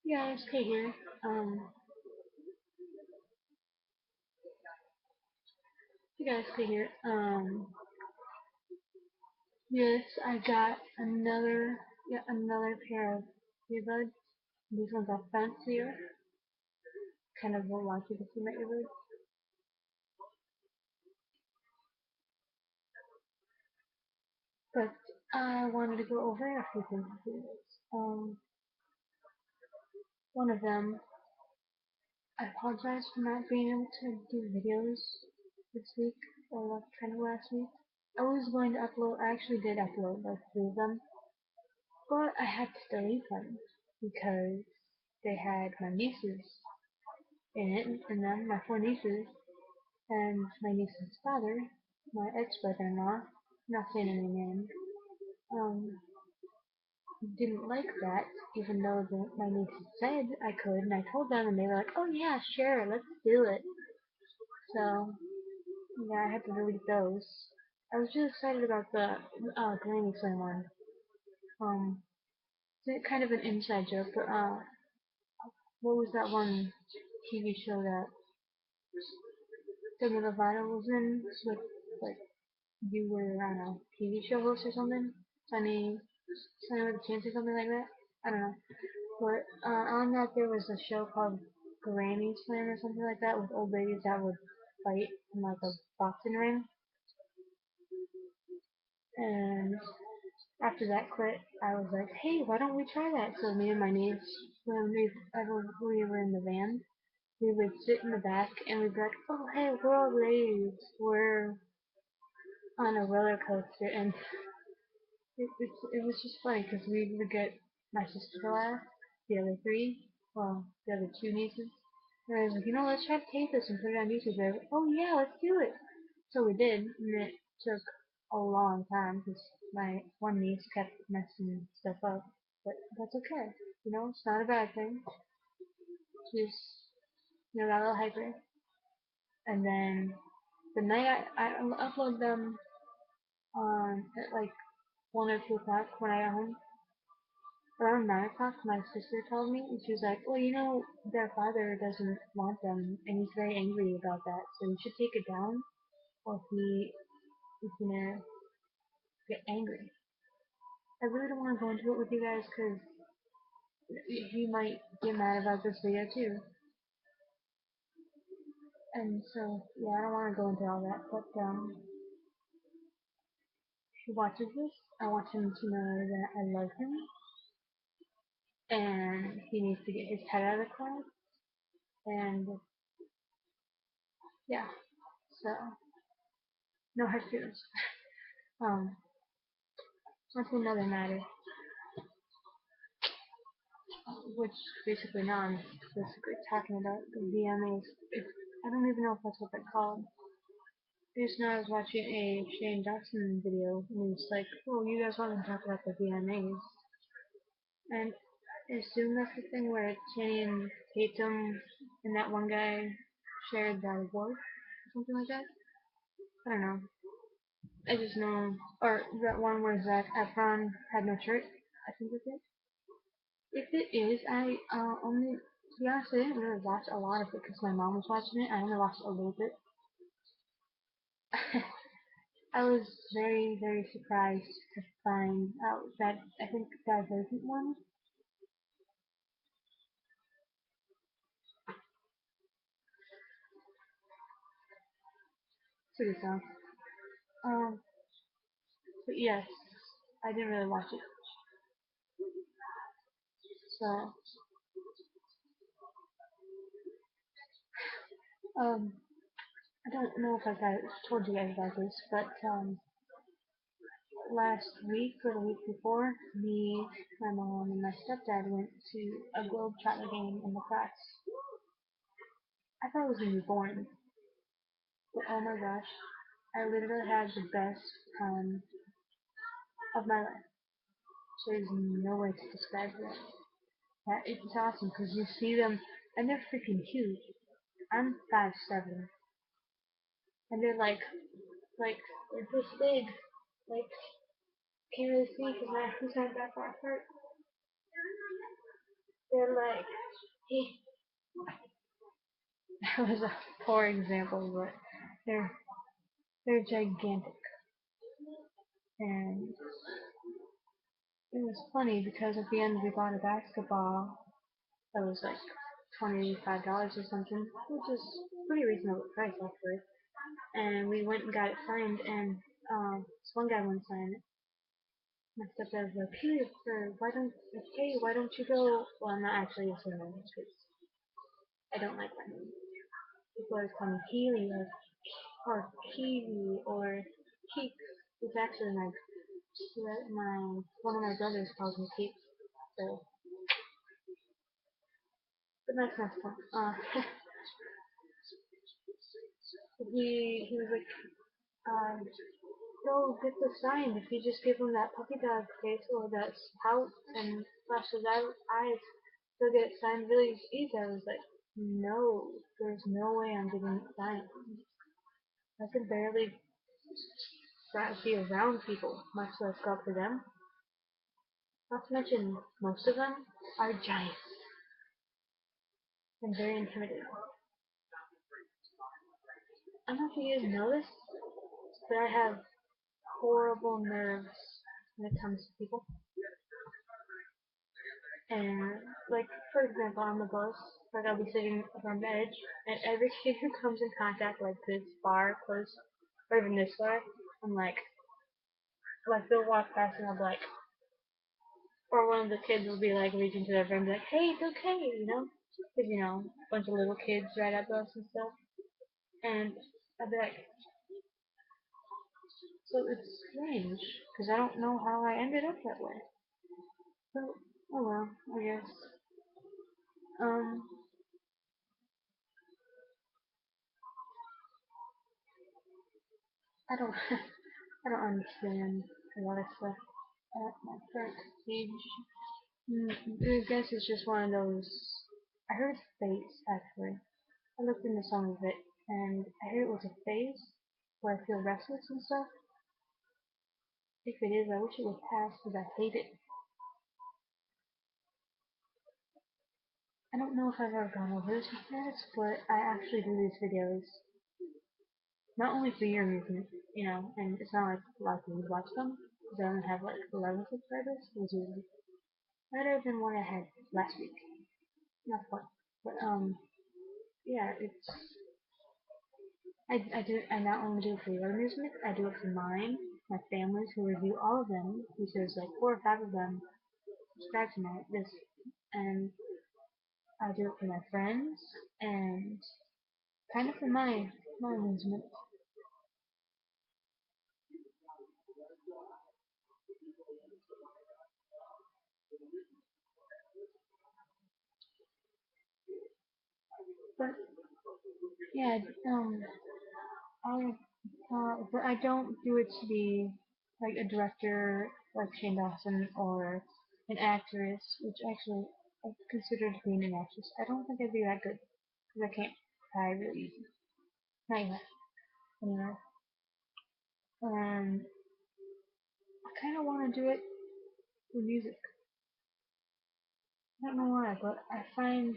Yeah, it's Kate here. Um, you guys Kate here. Yes, I got another pair of earbuds. These ones are fancier, kind of more likely to see my earbuds. But I wanted to go over a few things with you guys. One of them, I apologize for not being able to do videos this week or kind of last week. I was going to upload. I actually did upload like three of them, but I had to delete them because they had my nieces in it, and then my four nieces, and my niece's father, my ex-brother-in-law, not saying any name, um, didn't like that, even though my nieces said I could, and I told them, and they were like, oh yeah, sure, let's do it. So, yeah, I had to delete those. I was just excited about the Granny Slam one. Um, it's kind of an inside joke, but what was that one TV show that Demi Lovato was in with, like, you were on a TV show host or something? Sunny with a Chance or something like that? I don't know. But on that there was a show called Granny Slam or something like that with old ladies that would fight in like a boxing ring. And after that quit, I was like, hey, why don't we try that? So me and my niece, when we were in the van, we would sit in the back and we'd be like, oh hey, we're all ladies. We're on a roller coaster, and it was just funny because we would get my sister to laugh, the other three, well, the other two nieces. And I was like, let's try to tape this and put it on YouTube. They were like, oh yeah, let's do it. So we did, and it took a long time because my one niece kept messing stuff up. But that's okay. It's not a bad thing. Just, got a little hyper. And then the night I upload them at like 1 or 2 o'clock when I got home. Around 9 o'clock, my sister called me, and she was like, well, their father doesn't want them, and he's very angry about that, so you should take it down, or he is gonna get angry. I really don't want to go into it with you guys, because he might get mad about this video too. And so, yeah, I don't want to go into all that, but if he watches this, I want him to know that I love him, and he needs to get his head out of the cloud, and yeah, so, no hard feelings. Um, On to another matter, which basically now I'm basically talking about the VMAs. I don't even know if that's what they're called. Just now I was watching a Shane Dawson video, and he was like, oh, you guys want to talk about the VMAs. And I assume that's the thing where Channing Tatum and that one guy shared that award, or something like that. I don't know. I just know, or that one where Zac Efron had no shirt. I think that's it. If it is, I only, to be honest, I didn't really watch a lot of it because my mom was watching it. I only watched a little bit. I was very, very surprised to find out that I think Divergent one. It's a good song. Um, but yes, I didn't really watch it. So, um, I don't know if I told you guys about this, but last week or the week before, me, my mom, and my stepdad went to a Globetrotter game in the class. I thought it was gonna be boring, but oh my gosh, I literally had the best time of my life. There's no way to describe it. That it's awesome because you see them and they're freaking huge. I'm 5'7", and they're like they're this big. Like can't really see because my who's not that far apart. they're like, he, that was a poor example, but they're they're gigantic, and it was funny because at the end we bought a basketball that was like $25 or something, which is pretty reasonable price actually. And we went and got it signed, and this one guy wouldn't sign it. My stepdad was like, hey, sir, why don't you go? Well, I'm not actually a surname because I don't like my name. People always call me Keely or Kiwi or Keeks. It's actually one of my brothers calls me Keeks. So, but that's not fun. He was like, uh, go get the sign. If you just give him that puppy dog face or that spout and flash his eyes, he'll get it signed really easy. I was like, no, there's no way I'm getting it signed. I can barely be around people, much less go up to them. Not to mention, most of them are giants and very intimidating. I don't know if you guys know this, but I have horrible nerves when it comes to people. And like for example, on the bus, like I'll be sitting on the edge, and every kid who comes in contact like this far, close, or even this far, I'm like they'll walk past and I'll be like, or one of the kids will be like reaching to their friend, like, hey, it's okay, you know, because a bunch of little kids right at us and stuff, and I'll be like, so it's strange, because I don't know how I ended up that way. So, oh well, I guess. Um, I don't, I don't understand a lot of stuff at my current age. I guess it's just one of those. I heard phase actually. I looked into some of it, and I heard it was a phase where I feel restless and stuff. If it is, I wish it would pass because I hate it. I don't know if I've ever gone over this with this, but I actually do these videos not only for your amusement, and it's not like a lot of people would watch them because I only have like 11 subscribers, which is better than what I had last week. Not fun, but yeah, I not only do it for your amusement, I do it for mine, my family's who review all of them, because like 4 or 5 of them subscribe to this, and I do it for my friends, and kind of for my amusement. But yeah, I but I don't do it to be like a director like Shane Dawson or an actress, which actually I consider being an actress. I don't think I'd be that good because I can't cry really easy. Not yet. Anyway, um, I kind of want to do it for music. I don't know why, but I find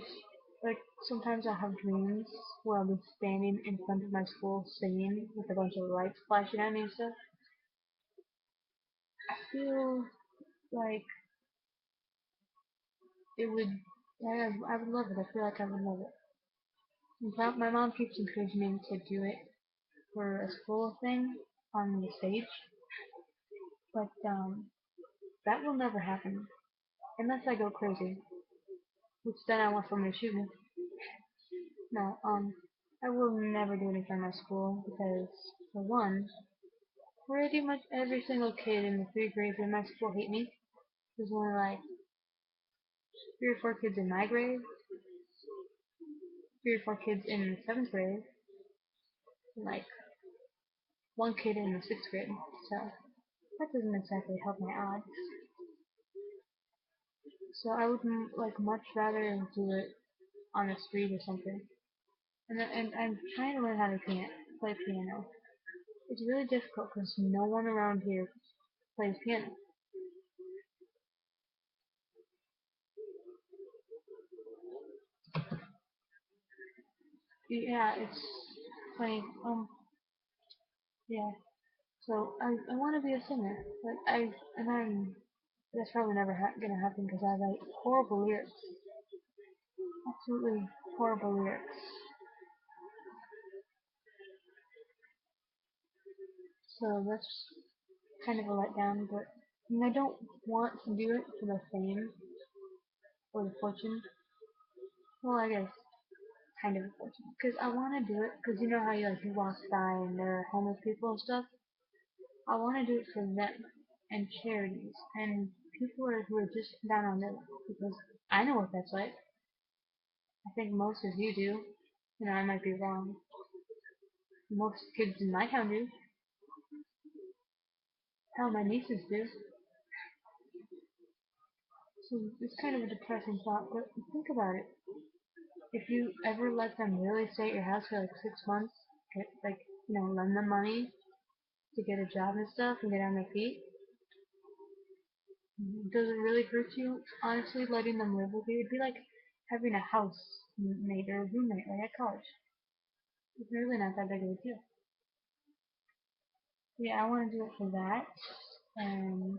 like sometimes I have dreams where I'll be standing in front of my school singing with a bunch of lights flashing at me and stuff. I feel like it would. I would love it. I feel like I would love it. My mom keeps encouraging me to do it for a school thing on the stage, but that will never happen unless I go crazy, which then I want someone to shoot me. No, I will never do it in front of my school because, for one, pretty much every single kid in the 3rd grade in my school hate me. There's only like 3 or 4 kids in my grade, 3 or 4 kids in the 7th grade, and like 1 kid in the 6th grade. So that doesn't exactly help my odds. So I would like much rather do it on a street or something. And I'm trying to learn how to play piano. It's really difficult because no one around here plays piano. Yeah, it's funny. Yeah. So I want to be a singer, but that's probably never gonna happen because I write horrible lyrics, absolutely horrible lyrics. So that's kind of a letdown. But I don't want to do it for the fame or the fortune. Well, I guess kind of a fortune because I want to do it because you know how you walk by and there are homeless people and stuff. I want to do it for them and charities and people who are just down on their luck because I know what that's like. I think most of you do. You know, I might be wrong. Most kids in my town do. Hell, my nieces do. So it's kind of a depressing thought, but think about it. If you ever let them really stay at your house for like 6 months, get like, lend them money to get a job and stuff and get on their feet, does it really hurt you? Honestly, letting them live with you, it'd be like having a house mate or a roommate like at college. It's really not that big of a deal. Yeah, I want to do it for that, and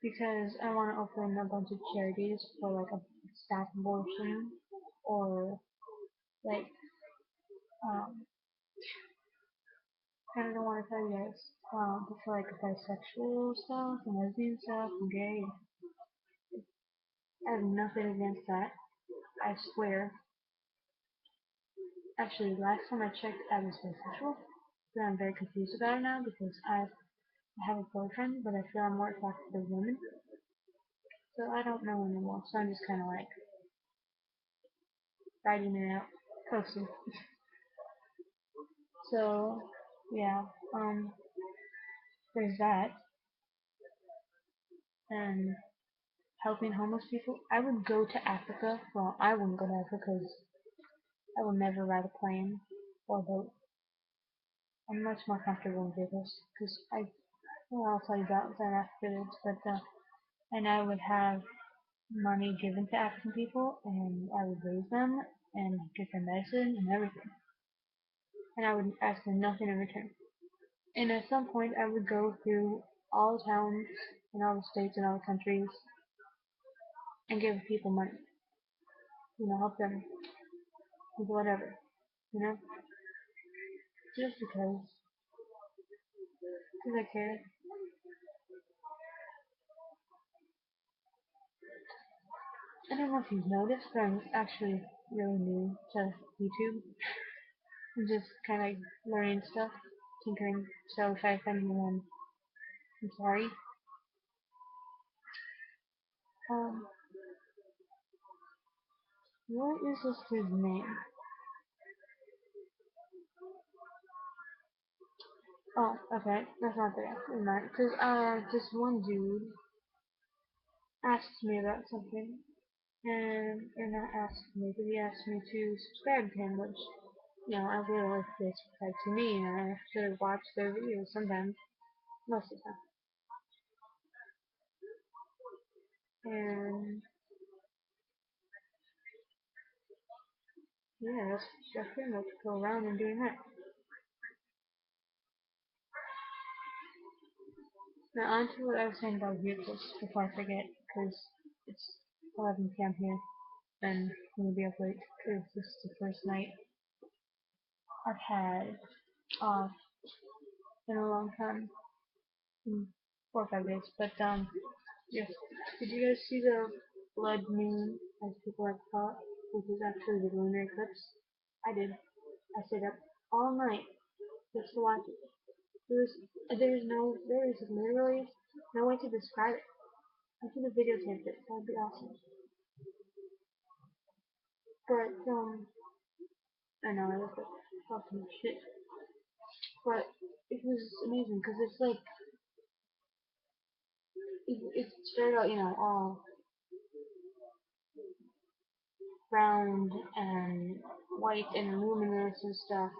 because I want to open a bunch of charities for like a stop abortion or like um I don't want to tell you guys but for like bisexual stuff and lesbian stuff and gay. I have nothing against that. I swear. Actually, last time I checked, I was bisexual, but I'm very confused about it now because I have a boyfriend, but I feel I'm more attracted to women, so I don't know anymore. So I'm just kind of like writing it out, coasting. So yeah, there's that, and helping homeless people. I would go to Africa. Well, I wouldn't go to Africa because I would never ride a plane or boat. I'm much more comfortable in vehicles because well, I'll tell you about that after this, but and I would have money given to African people, and I would raise them and give them medicine and everything, and I would ask them nothing in return. And at some point, I would go through all the towns in all the states and all the countries and give people money, help them with whatever, you know, just because I care. I don't know if you've noticed, but I'm actually really new to YouTube. I'm just kind of learning stuff, tinkering. So if I offend anyone, I'm sorry. Um, what is this dude's name? Oh, okay, that's not there. Never mind. Cause this one dude asked me about something, and or not asked me, but he asked me to subscribe to him, which I will if they subscribe to me, and I should watch their videos sometimes, most of the time. And yeah, that's pretty much go around and doing that. Now on to what I was saying about vehicles before I forget, because it's 11 p.m. here, and I'm gonna be up late because this is the first night I've had off in a long time, in 4 or 5 days. But yes, did you guys see the blood moon, as people like to call it, which is actually the lunar eclipse? I did. I stayed up all night just to watch it. There is literally no way to describe it. I should have videotaped it. That'd be awesome. But I know I look like fucking shit. But it was amazing because it's like it started out, all round and white and luminous and stuff,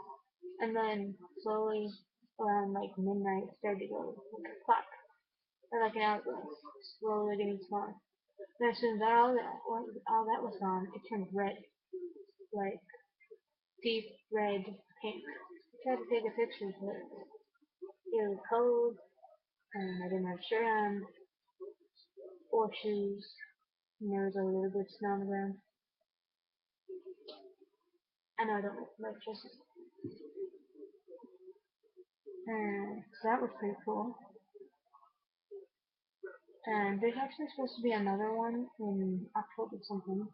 and then slowly around like midnight it started to go like a clock or like an hourglass, slowly getting smaller. And as soon as all that was on, it turned red, like deep red pink. I tried to take a picture, but it was cold, and I didn't have a shirt on or shoes, and there was a little bit of snow on the ground. I know I don't like electricity. And so that was pretty cool. And there's actually supposed to be another one in October something.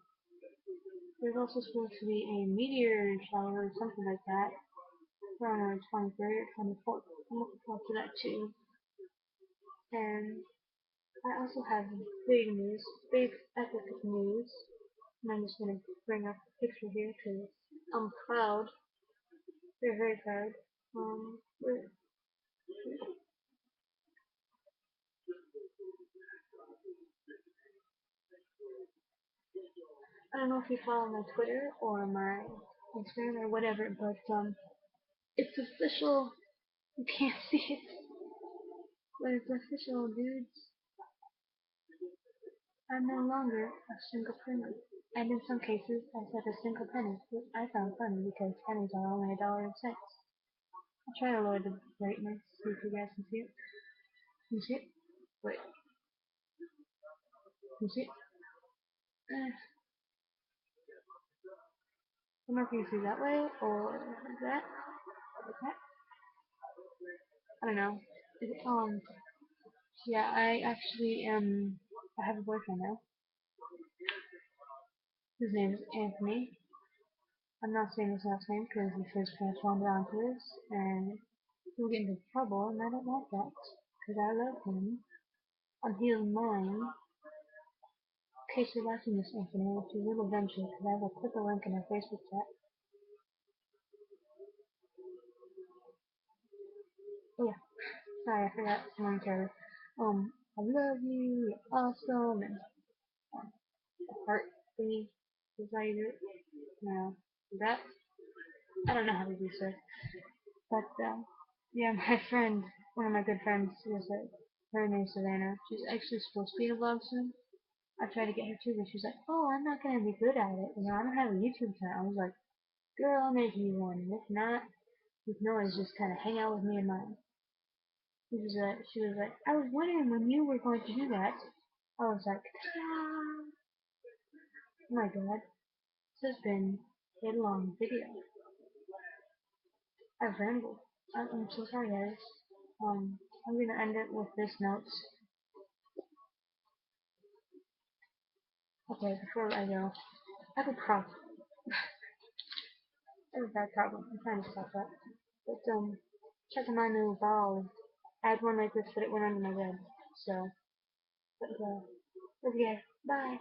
There's also supposed to be a meteor shower or something like that from the 23rd or 24th. I'm looking forward to that too. And I also have big news, big epic news. And I'm just gonna bring up the picture here because I'm proud. They're very proud. Um, I don't know if you follow my Twitter or my Instagram or whatever, but it's official. You can't see it, but it's official, dudes. I'm no longer a single penny. And in some cases, I said a single penny, which I found funny because pennies are only $1.06. I'll try to lower the brightness, see if you guys can see it. Can you see it? Wait, can you see it? I don't know if you can see that way or like that. Like that. I don't know. Yeah, I actually I have a boyfriend now. His name is Anthony. I'm not saying his last name because he first passed on down to us, and he'll get into trouble, and I don't want that because I love him. And he is mine. In case you're watching this, Anthony, which you will eventually, because I will put the link in our Facebook chat. Oh yeah, sorry, I forgot someone to I love you, you're awesome, and the heart thingy. Is that you do it? No, that I don't know how to do so. But yeah, my friend, one of my good friends, was her name's Savannah. She's actually supposed to be in a vlog soon. I tried to get her to, but she's like, "Oh, I'm not gonna be good at it. You know, I don't have a YouTube channel." I was like, "Girl, I'll make you one. And if not, you can always just kind of hang out with me and mine." She was like, "I was wondering when you were going to do that." I was like, "Ta-da!" Oh my god, this has been a long video. I've rambled. I'm so sorry, guys. I'm gonna end it with this note. Okay, before I go, I have a problem. I have a bad problem. I'm trying to stop that. But checking my new ball. I had one like this, but it went under my bed. So, but okay, bye.